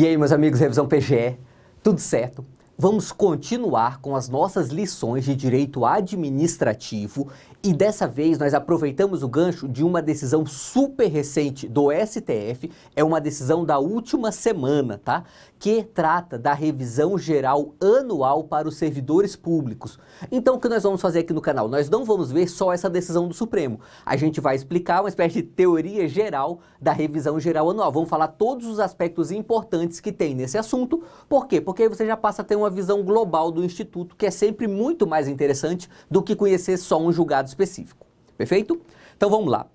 E aí, meus amigos, Revisão PGE, tudo certo? Vamos continuar com as nossas lições de direito administrativo e dessa vez nós aproveitamos o gancho de uma decisão super recente do STF, é uma decisão da última semana, tá? Que trata da revisão geral anual para os servidores públicos. Então o que nós vamos fazer aqui no canal? Nós não vamos ver só essa decisão do Supremo, a gente vai explicar uma espécie de teoria geral da revisão geral anual. Vamos falar todos os aspectos importantes que tem nesse assunto. Por quê? Porque aí você já passa a ter uma visão global do Instituto, que é sempre muito mais interessante do que conhecer só um julgado específico. Perfeito? Então vamos lá.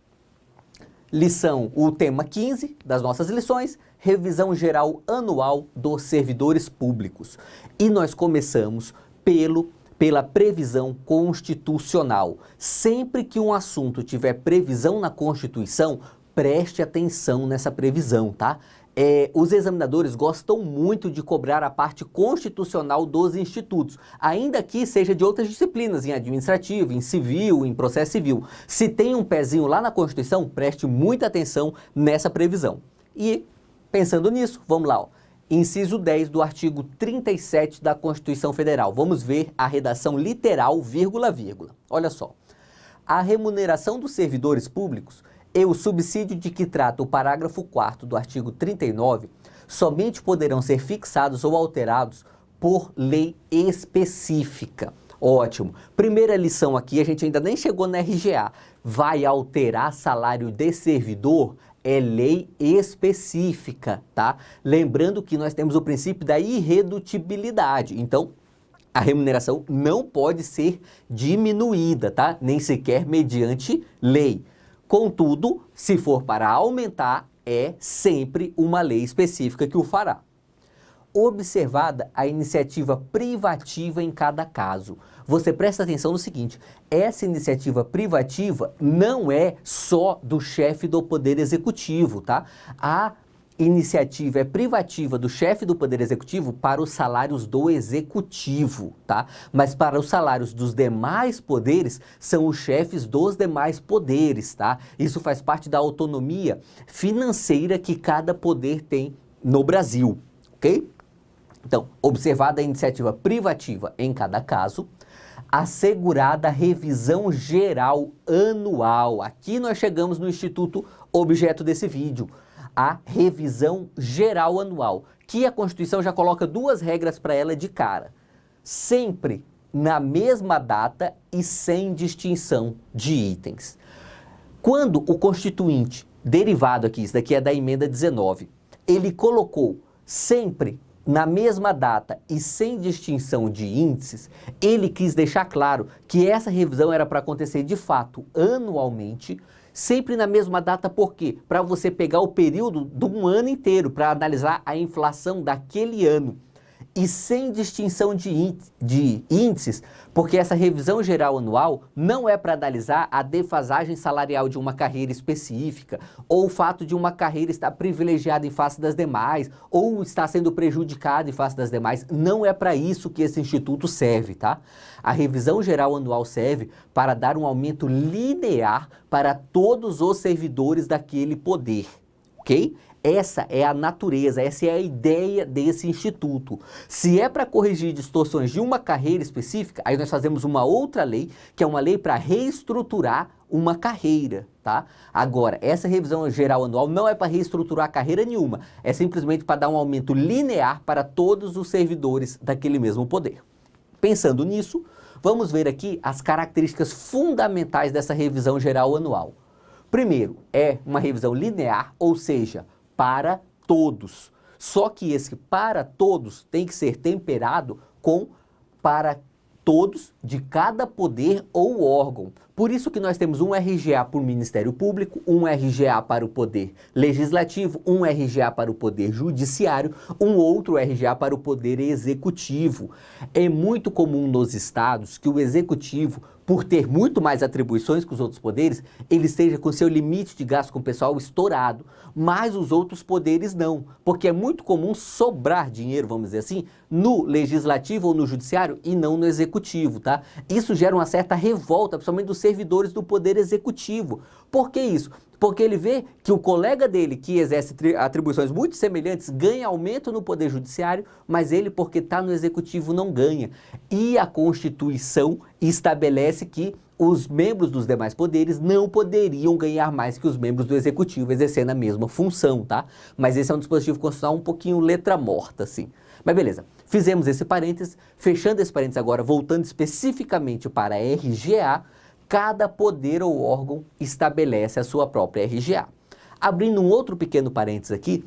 Lição, o tema 15 das nossas lições, revisão geral anual dos servidores públicos. E nós começamos pela previsão constitucional. Sempre que um assunto tiver previsão na Constituição, preste atenção nessa previsão, tá? Os examinadores gostam muito de cobrar a parte constitucional dos institutos, ainda que seja de outras disciplinas, em administrativo, em civil, em processo civil. Se tem um pezinho lá na Constituição, preste muita atenção nessa previsão. E, pensando nisso, vamos lá, ó. Inciso 10 do artigo 37 da Constituição Federal. Vamos ver a redação literal, vírgula, vírgula. Olha só. A remuneração dos servidores públicos e o subsídio de que trata o parágrafo 4º do artigo 39 somente poderão ser fixados ou alterados por lei específica. Ótimo. Primeira lição aqui, a gente ainda nem chegou na RGA. Vai alterar salário de servidor? É lei específica, tá? Lembrando que nós temos o princípio da irredutibilidade. Então, a remuneração não pode ser diminuída, tá? Nem sequer mediante lei. Contudo, se for para aumentar, é sempre uma lei específica que o fará. Observada a iniciativa privativa em cada caso. Você presta atenção no seguinte, essa iniciativa privativa não é só do chefe do Poder Executivo, tá? A iniciativa é privativa do chefe do Poder Executivo para os salários do Executivo, tá? Mas para os salários dos demais poderes, são os chefes dos demais poderes, tá? Isso faz parte da autonomia financeira que cada poder tem no Brasil, ok? Então, observada a iniciativa privativa em cada caso, assegurada a revisão geral anual. Aqui nós chegamos no instituto objeto desse vídeo. A revisão geral anual, que a Constituição já coloca duas regras para ela de cara. Sempre na mesma data e sem distinção de itens. Quando o Constituinte, derivado aqui, isso daqui é da emenda 19, ele colocou sempre na mesma data e sem distinção de índices, ele quis deixar claro que essa revisão era para acontecer de fato anualmente, sempre na mesma data, por quê? Para você pegar o período de um ano inteiro, para analisar a inflação daquele ano. E sem distinção de índices, porque essa revisão geral anual não é para analisar a defasagem salarial de uma carreira específica, ou o fato de uma carreira estar privilegiada em face das demais, ou estar sendo prejudicada em face das demais. Não é para isso que esse instituto serve, tá? A revisão geral anual serve para dar um aumento linear para todos os servidores daquele poder, ok? Essa é a natureza, essa é a ideia desse instituto. Se é para corrigir distorções de uma carreira específica, aí nós fazemos uma outra lei, que é uma lei para reestruturar uma carreira, tá? Agora, essa revisão geral anual não é para reestruturar carreira nenhuma, é simplesmente para dar um aumento linear para todos os servidores daquele mesmo poder. Pensando nisso, vamos ver aqui as características fundamentais dessa revisão geral anual. Primeiro, é uma revisão linear, ou seja, para todos. Só que esse para todos tem que ser temperado com para todos de cada poder ou órgão. Por isso que nós temos um RGA para o Ministério Público, um RGA para o Poder Legislativo, um RGA para o Poder Judiciário, um outro RGA para o Poder Executivo. É muito comum nos estados que o Executivo, por ter muito mais atribuições que os outros poderes, ele esteja com seu limite de gasto com o pessoal estourado, mas os outros poderes não, porque é muito comum sobrar dinheiro, vamos dizer assim, no Legislativo ou no Judiciário e não no Executivo, tá? Isso gera uma certa revolta, principalmente dos servidores do Poder Executivo. Por que isso? Porque ele vê que o colega dele, que exerce atribuições muito semelhantes, ganha aumento no Poder Judiciário, mas ele, porque está no Executivo, não ganha. E a Constituição estabelece que os membros dos demais poderes não poderiam ganhar mais que os membros do Executivo, exercendo a mesma função, tá? Mas esse é um dispositivo constitucional um pouquinho letra morta, assim. Mas beleza, fizemos esse parênteses, fechando esse parênteses agora, voltando especificamente para a RGA, cada poder ou órgão estabelece a sua própria RGA. Abrindo um outro pequeno parênteses aqui,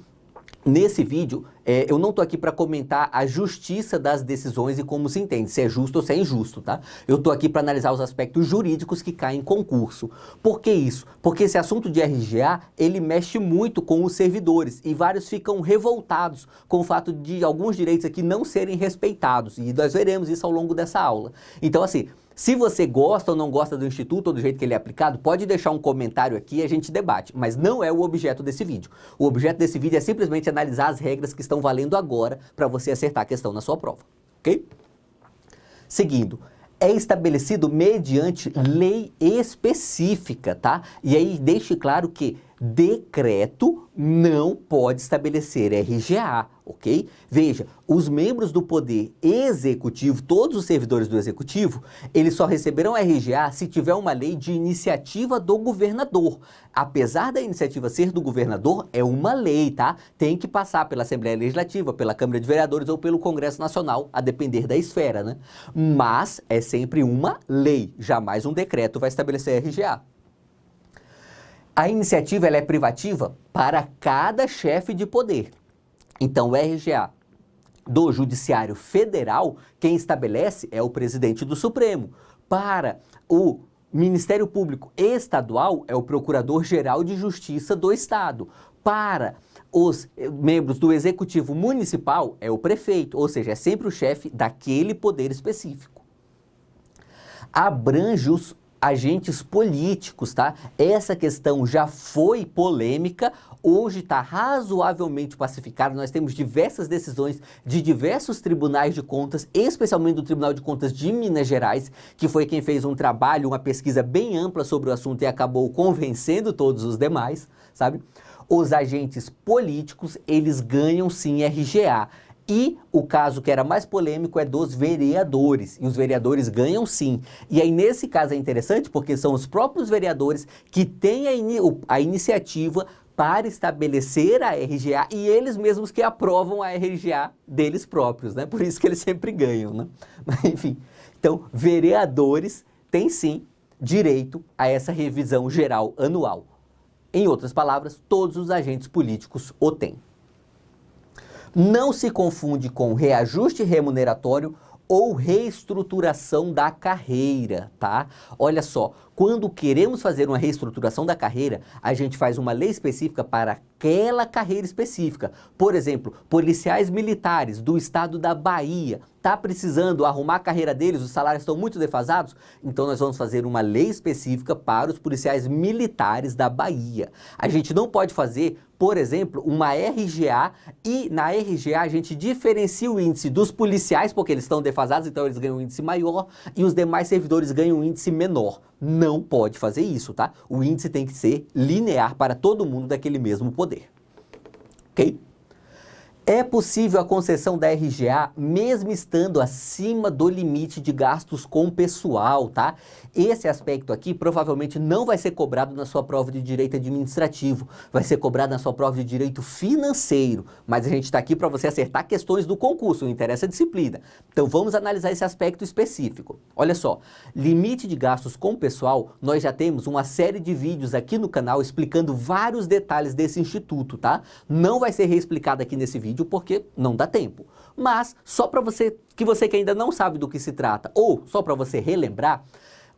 nesse vídeo, eu não estou aqui para comentar a justiça das decisões e como se entende, se é justo ou se é injusto, tá? Eu estou aqui para analisar os aspectos jurídicos que caem em concurso. Por que isso? Porque esse assunto de RGA, ele mexe muito com os servidores e vários ficam revoltados com o fato de alguns direitos aqui não serem respeitados e nós veremos isso ao longo dessa aula. Então, assim, se você gosta ou não gosta do Instituto ou do jeito que ele é aplicado, pode deixar um comentário aqui e a gente debate, mas não é o objeto desse vídeo. O objeto desse vídeo é simplesmente analisar as regras que estão valendo agora para você acertar a questão na sua prova, ok? Seguindo, é estabelecido mediante lei específica, tá? E aí deixe claro que decreto não pode estabelecer RGA, ok? Veja, os membros do Poder Executivo, todos os servidores do Executivo, eles só receberão RGA se tiver uma lei de iniciativa do governador. Apesar da iniciativa ser do governador, é uma lei, tá? Tem que passar pela Assembleia Legislativa, pela Câmara de Vereadores ou pelo Congresso Nacional, a depender da esfera, né? Mas é sempre uma lei, jamais um decreto vai estabelecer RGA. A iniciativa ela é privativa para cada chefe de poder. Então, o RGA do Judiciário Federal, quem estabelece é o presidente do Supremo. Para o Ministério Público Estadual, é o Procurador-Geral de Justiça do Estado. Para os membros do Executivo Municipal, é o prefeito, ou seja, é sempre o chefe daquele poder específico. Abrange os agentes políticos, tá? Essa questão já foi polêmica, hoje está razoavelmente pacificada. Nós temos diversas decisões de diversos tribunais de contas, especialmente do Tribunal de Contas de Minas Gerais, que foi quem fez um trabalho, uma pesquisa bem ampla sobre o assunto e acabou convencendo todos os demais, sabe? Os agentes políticos, eles ganham sim RGA. E o caso que era mais polêmico é dos vereadores, e os vereadores ganham sim. E aí nesse caso é interessante porque são os próprios vereadores que têm a iniciativa para estabelecer a RGA e eles mesmos que aprovam a RGA deles próprios, né? Por isso que eles sempre ganham, né? Mas enfim, então vereadores têm sim direito a essa revisão geral anual. Em outras palavras, todos os agentes políticos o têm. Não se confunde com reajuste remuneratório ou reestruturação da carreira, tá? Olha só, quando queremos fazer uma reestruturação da carreira, a gente faz uma lei específica para aquela carreira específica. Por exemplo, policiais militares do estado da Bahia, tá precisando arrumar a carreira deles, os salários estão muito defasados, então nós vamos fazer uma lei específica para os policiais militares da Bahia. A gente não pode fazer, por exemplo, uma RGA e na RGA a gente diferencia o índice dos policiais, porque eles estão defasados, então eles ganham um índice maior e os demais servidores ganham um índice menor. Não pode fazer isso, tá? O índice tem que ser linear para todo mundo daquele mesmo poder. Ok? É possível a concessão da RGA mesmo estando acima do limite de gastos com pessoal, tá? Esse aspecto aqui provavelmente não vai ser cobrado na sua prova de direito administrativo, vai ser cobrado na sua prova de direito financeiro, mas a gente está aqui para você acertar questões do concurso, não interessa a disciplina. Então vamos analisar esse aspecto específico. Olha só, limite de gastos com pessoal, nós já temos uma série de vídeos aqui no canal explicando vários detalhes desse instituto, tá? Não vai ser reexplicado aqui nesse vídeo, porque não dá tempo. Mas, só para você que ainda não sabe do que se trata, ou só para você relembrar,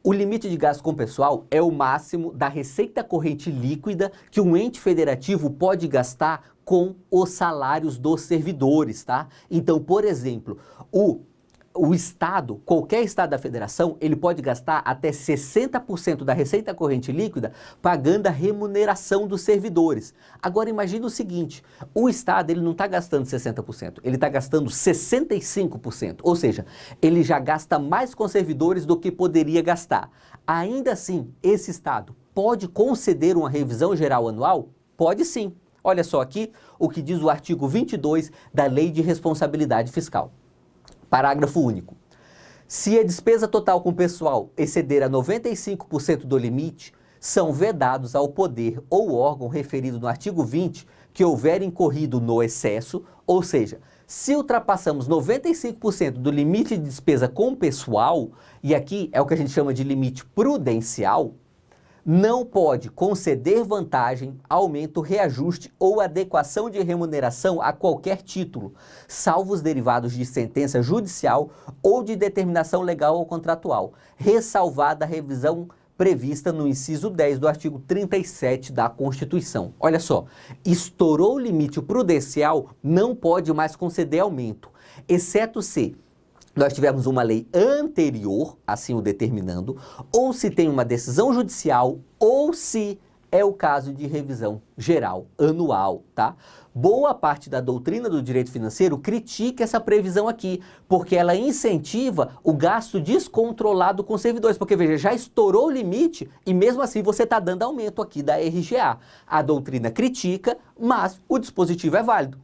o limite de gasto com pessoal é o máximo da receita corrente líquida que um ente federativo pode gastar com os salários dos servidores, tá? Então, por exemplo, o Estado, qualquer Estado da Federação, ele pode gastar até 60% da receita corrente líquida pagando a remuneração dos servidores. Agora imagine o seguinte, o Estado ele não está gastando 60%, ele está gastando 65%, ou seja, ele já gasta mais com servidores do que poderia gastar. Ainda assim, esse Estado pode conceder uma revisão geral anual? Pode sim. Olha só aqui o que diz o artigo 22 da Lei de Responsabilidade Fiscal. Parágrafo único. Se a despesa total com pessoal exceder a 95% do limite, são vedados ao poder ou órgão referido no artigo 20 que houver incorrido no excesso, ou seja, se ultrapassamos 95% do limite de despesa com pessoal, e aqui é o que a gente chama de limite prudencial, não pode conceder vantagem, aumento, reajuste ou adequação de remuneração a qualquer título, salvo os derivados de sentença judicial ou de determinação legal ou contratual, ressalvada a revisão prevista no inciso 10 do artigo 37 da Constituição. Olha só, estourou o limite prudencial, não pode mais conceder aumento, exceto se nós tivemos uma lei anterior, assim o determinando, ou se tem uma decisão judicial, ou se é o caso de revisão geral, anual, tá? Boa parte da doutrina do direito financeiro critica essa previsão aqui, porque ela incentiva o gasto descontrolado com servidores, porque veja, já estourou o limite e mesmo assim você está dando aumento aqui da RGA. A doutrina critica, mas o dispositivo é válido.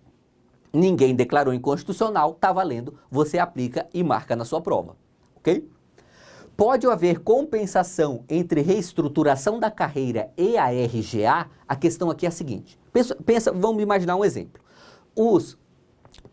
Ninguém declarou inconstitucional, está valendo, você aplica e marca na sua prova, ok? Pode haver compensação entre reestruturação da carreira e a RGA? A questão aqui é a seguinte, vamos imaginar um exemplo. Os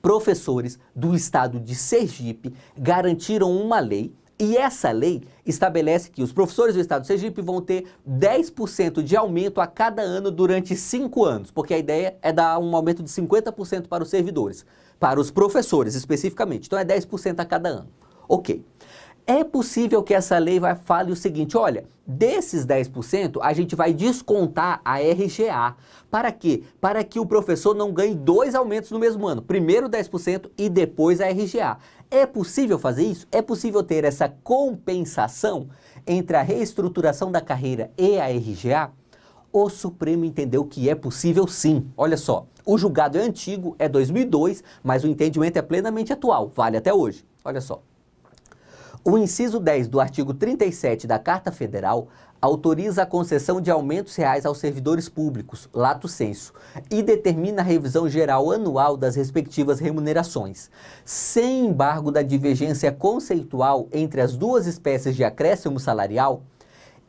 professores do estado de Sergipe garantiram uma lei e essa lei estabelece que os professores do estado de Sergipe vão ter 10% de aumento a cada ano durante 5 anos, porque a ideia é dar um aumento de 50% para os servidores, para os professores especificamente, então é 10% a cada ano. Ok. É possível que essa lei fale o seguinte, olha, desses 10% a gente vai descontar a RGA. Para quê? Para que o professor não ganhe 2 aumentos no mesmo ano. Primeiro 10% e depois a RGA. É possível fazer isso? É possível ter essa compensação entre a reestruturação da carreira e a RGA? O Supremo entendeu que é possível sim. Olha só, o julgado é antigo, é 2002, mas o entendimento é plenamente atual, vale até hoje. Olha só. O inciso 10 do artigo 37 da Carta Federal autoriza a concessão de aumentos reais aos servidores públicos, lato sensu, e determina a revisão geral anual das respectivas remunerações, sem embargo da divergência conceitual entre as duas espécies de acréscimo salarial.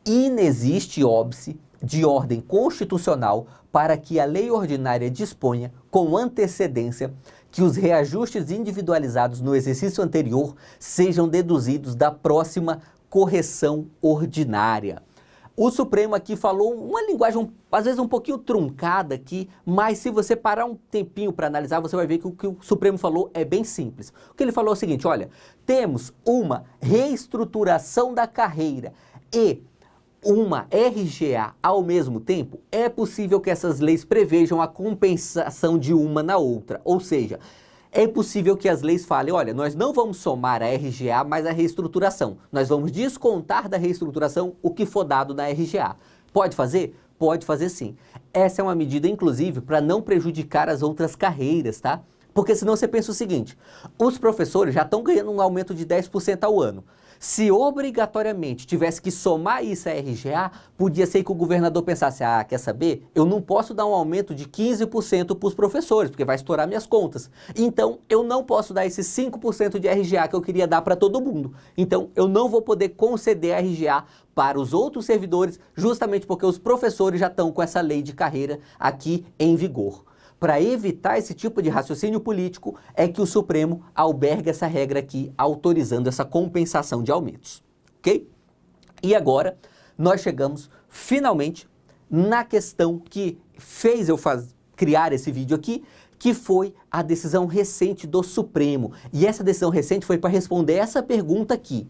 Inexiste óbice de ordem constitucional para que a lei ordinária disponha, com antecedência, que os reajustes individualizados no exercício anterior sejam deduzidos da próxima correção ordinária. O Supremo aqui falou uma linguagem, às vezes um pouquinho truncada aqui, mas se você parar um tempinho para analisar, você vai ver que o que o Supremo falou é bem simples. O que ele falou é o seguinte, olha, temos uma reestruturação da carreira e uma RGA ao mesmo tempo, é possível que essas leis prevejam a compensação de uma na outra. Ou seja, é possível que as leis falem, olha, nós não vamos somar a RGA mais a reestruturação. Nós vamos descontar da reestruturação o que for dado na RGA. Pode fazer? Pode fazer sim. Essa é uma medida, inclusive, para não prejudicar as outras carreiras, tá? Porque senão você pensa o seguinte, os professores já estão ganhando um aumento de 10% ao ano. Se obrigatoriamente tivesse que somar isso à RGA, podia ser que o governador pensasse, ah, quer saber? Eu não posso dar um aumento de 15% para os professores, porque vai estourar minhas contas. Então, eu não posso dar esses 5% de RGA que eu queria dar para todo mundo. Então, eu não vou poder conceder a RGA para os outros servidores, justamente porque os professores já estão com essa lei de carreira aqui em vigor. Para evitar esse tipo de raciocínio político, é que o Supremo alberga essa regra aqui, autorizando essa compensação de aumentos, ok? E agora, nós chegamos, finalmente, na questão que fez eu criar esse vídeo aqui, que foi a decisão recente do Supremo. E essa decisão recente foi para responder essa pergunta aqui.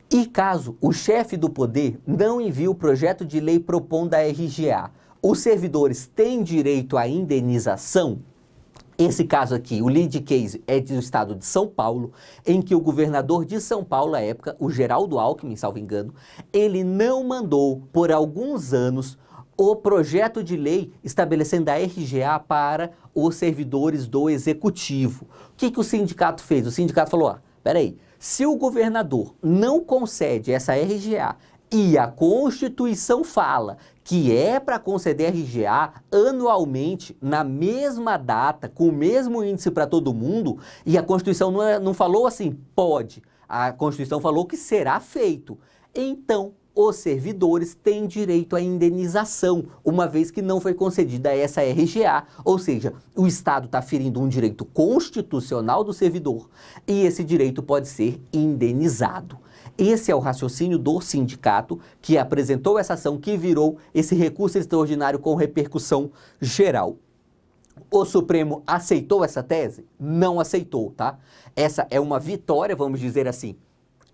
E caso o chefe do poder não envie o projeto de lei propondo a RGA, os servidores têm direito à indenização? Esse caso aqui, o lead case é do estado de São Paulo, em que o governador de São Paulo, à época, o Geraldo Alckmin, salvo engano, ele não mandou por alguns anos o projeto de lei estabelecendo a RGA para os servidores do executivo. O que o sindicato fez? O sindicato falou, peraí, se o governador não concede essa RGA E a Constituição fala que é para conceder RGA anualmente, na mesma data, com o mesmo índice para todo mundo, e a Constituição não falou assim, pode. A Constituição falou que será feito. Então, os servidores têm direito à indenização, uma vez que não foi concedida essa RGA, ou seja, o Estado está ferindo um direito constitucional do servidor e esse direito pode ser indenizado. Esse é o raciocínio do sindicato que apresentou essa ação que virou esse recurso extraordinário com repercussão geral. O Supremo aceitou essa tese? Não aceitou, tá? Essa é uma vitória, vamos dizer assim,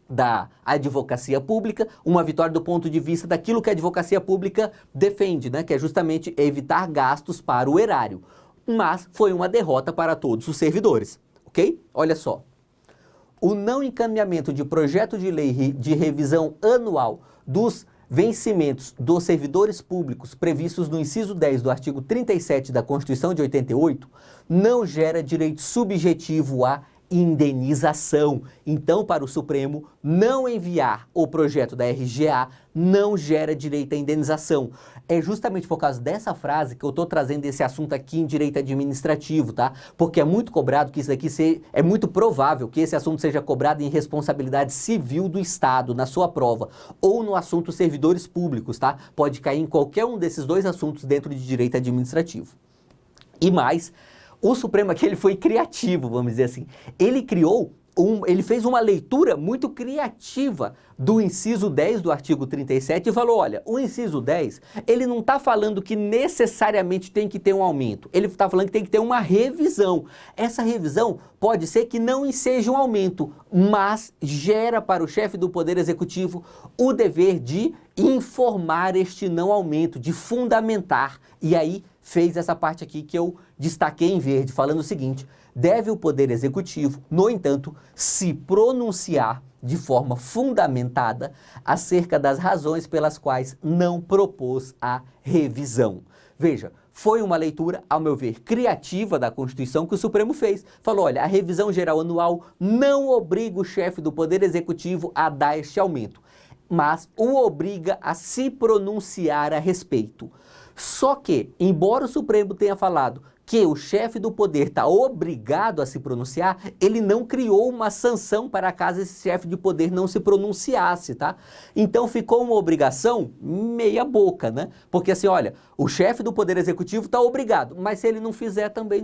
da advocacia pública, uma vitória do ponto de vista daquilo que a advocacia pública defende, né? Que é justamente evitar gastos para o erário. Mas foi uma derrota para todos os servidores, ok? Olha só. O não encaminhamento de projeto de lei de revisão anual dos vencimentos dos servidores públicos previstos no inciso 10 do artigo 37 da Constituição de 88 não gera direito subjetivo à indenização. Então, para o Supremo, não enviar o projeto da RGA não gera direito à indenização. É justamente por causa dessa frase que eu estou trazendo esse assunto aqui em direito administrativo, tá? Porque é muito cobrado que isso aqui é muito provável que esse assunto seja cobrado em responsabilidade civil do Estado, na sua prova, ou no assunto servidores públicos, tá? Pode cair em qualquer um desses dois assuntos dentro de direito administrativo. E mais, o Supremo aqui ele foi criativo, vamos dizer assim. Ele fez uma leitura muito criativa do inciso 10 do artigo 37 e falou, olha, o inciso 10, ele não está falando que necessariamente tem que ter um aumento, ele está falando que tem que ter uma revisão. Essa revisão pode ser que não seja um aumento, mas gera para o chefe do Poder Executivo o dever de informar este não aumento, de fundamentar. E aí fez essa parte aqui que eu destaquei em verde, falando o seguinte: deve o Poder Executivo, no entanto, se pronunciar de forma fundamentada acerca das razões pelas quais não propôs a revisão. Veja, foi uma leitura, ao meu ver, criativa da Constituição que o Supremo fez. Falou, olha, a revisão geral anual não obriga o chefe do Poder Executivo a dar este aumento, mas o obriga a se pronunciar a respeito. Só que, embora o Supremo tenha falado que o chefe do poder está obrigado a se pronunciar, ele não criou uma sanção para caso esse chefe de poder não se pronunciasse, tá? Então ficou uma obrigação meia boca, né? Porque assim, olha, o chefe do Poder Executivo está obrigado, mas se ele não fizer também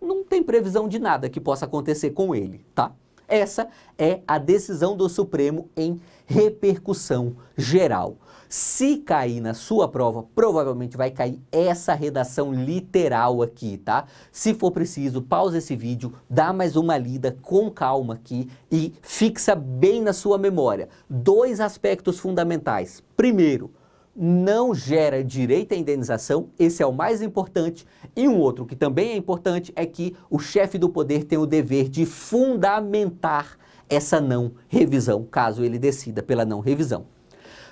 não tem previsão de nada que possa acontecer com ele, tá? Essa é a decisão do Supremo em repercussão geral. Se cair na sua prova, provavelmente vai cair essa redação literal aqui, tá? Se for preciso, pausa esse vídeo, dá mais uma lida com calma aqui e fixa bem na sua memória. Dois aspectos fundamentais. Primeiro, não gera direito à indenização, esse é o mais importante. E um outro que também é importante é que o chefe do poder tem o dever de fundamentar essa não revisão, caso ele decida pela não revisão.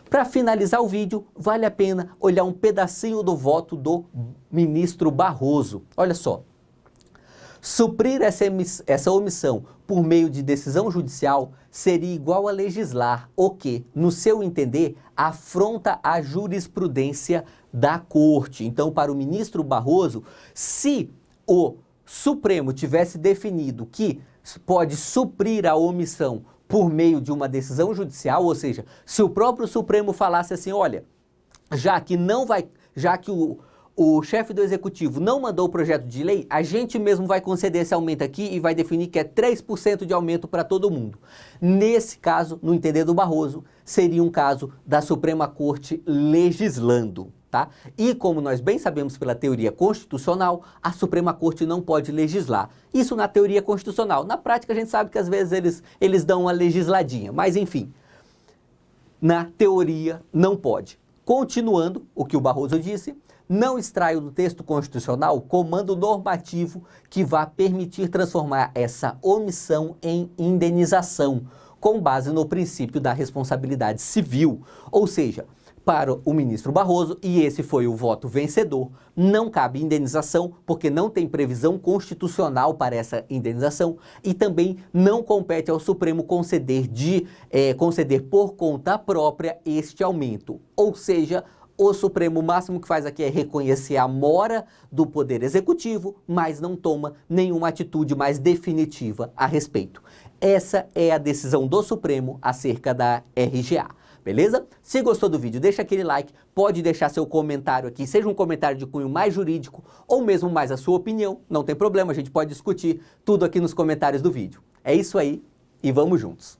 Para finalizar o vídeo, vale a pena olhar um pedacinho do voto do ministro Barroso. Olha só. Suprir essa omissão por meio de decisão judicial seria igual a legislar o que, no seu entender, afronta a jurisprudência da Corte. Então, para o ministro Barroso, se o Supremo tivesse definido que pode suprir a omissão por meio de uma decisão judicial, ou seja, se o próprio Supremo falasse assim, olha, já que o chefe do Executivo não mandou o projeto de lei, a gente mesmo vai conceder esse aumento aqui e vai definir que é 3% de aumento para todo mundo. Nesse caso, no entender do Barroso, seria um caso da Suprema Corte legislando, tá? E como nós bem sabemos pela teoria constitucional, a Suprema Corte não pode legislar. Isso na teoria constitucional. Na prática a gente sabe que às vezes eles dão uma legisladinha, mas enfim, na teoria não pode. Continuando o que o Barroso disse, não extraio do texto constitucional comando normativo que vá permitir transformar essa omissão em indenização, com base no princípio da responsabilidade civil. Ou seja, para o ministro Barroso, e esse foi o voto vencedor. Não cabe indenização, porque não tem previsão constitucional para essa indenização, e também não compete ao Supremo conceder por conta própria este aumento. Ou seja, o Supremo, o máximo que faz aqui é reconhecer a mora do Poder Executivo, mas não toma nenhuma atitude mais definitiva a respeito. Essa é a decisão do Supremo acerca da RGA. Beleza? Se gostou do vídeo, deixa aquele like, pode deixar seu comentário aqui, seja um comentário de cunho mais jurídico ou mesmo mais a sua opinião, não tem problema, a gente pode discutir tudo aqui nos comentários do vídeo. É isso aí e vamos juntos!